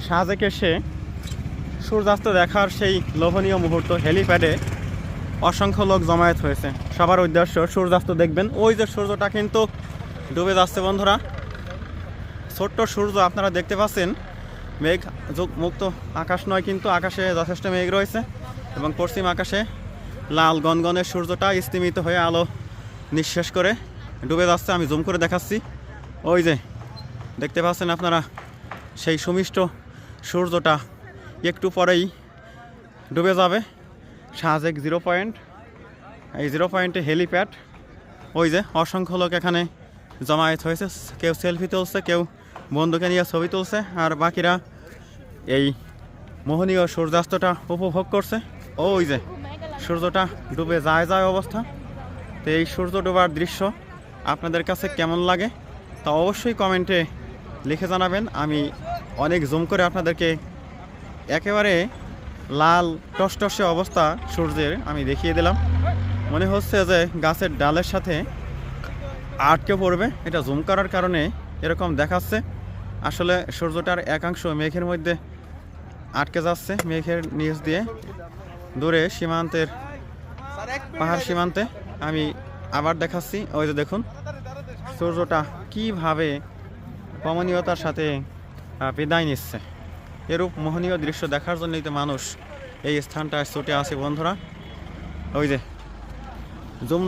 সাজেক এসে সূর্যাস্ত দেখার সেই লোভনীয় মুহূর্ত হেলিপ্যাডে অসংখ্য লোক জমায়েত হয়েছে। সবার উদ্দেশ্য সূর্যাস্ত দেখবেন। ওই যে সূর্যটা কিন্তু ডুবে যাচ্ছে বন্ধুরা। ছোট্ট সূর্য আপনারা দেখতে পাচ্ছেন, মেঘ মুক্ত আকাশ নয়, কিন্তু আকাশে যথেষ্ট মেঘ রয়েছে এবং পশ্চিম আকাশে লাল গনগনের সূর্যটা স্তিমিত হয়ে আলো নিঃশেষ করে ডুবে যাচ্ছে। আমি জুম করে দেখাচ্ছি, ওই যে দেখতে পাচ্ছেন আপনারা সেই সুমিষ্ট সূর্যটা একটু পরেই ডুবে যাবে। সাজেক 0 পয়েন্ট, এই 0 পয়েন্টে হেলিপ্যাড। ওই যে অসংখ্য লোক এখানে জমায়েত হয়েছে, কেউ সেলফি তুলছে, কেউ বন্ধুকে নিয়ে ছবি তুলছে, আর বাকিরা এই মোহনীয় সূর্যাস্তটা উপভোগ করছে। ওই যে সূর্যটা ডুবে যায় অবস্থা। তো এই সূর্য ডোবার দৃশ্য আপনাদের কাছে কেমন লাগে তা অবশ্যই কমেন্টে লিখে জানাবেন। আমি অনেক জুম করে আপনাদেরকে একেবারে লাল টসটসে অবস্থা সূর্যের আমি দেখিয়ে দিলাম। মনে হচ্ছে যে গাছের ডালের সাথে আটকে পড়বে, এটা জুম করার কারণে এরকম দেখাচ্ছে। আসলে সূর্যটার একাংশ মেঘের মধ্যে আটকে যাচ্ছে, মেঘের নিচ দিয়ে দূরে সীমান্তের পাহাড় সীমান্তে। আমি আবার দেখাচ্ছি, ওই যে দেখুন সূর্যটা কীভাবে কমনীয়তার সাথে বিদায় নিচ্ছে। এরূপ মোহনীয় দৃশ্য দেখার জন্যই তো মানুষ এই স্থানটায় ছুটে আসে বন্ধুরা। ওই যে জুম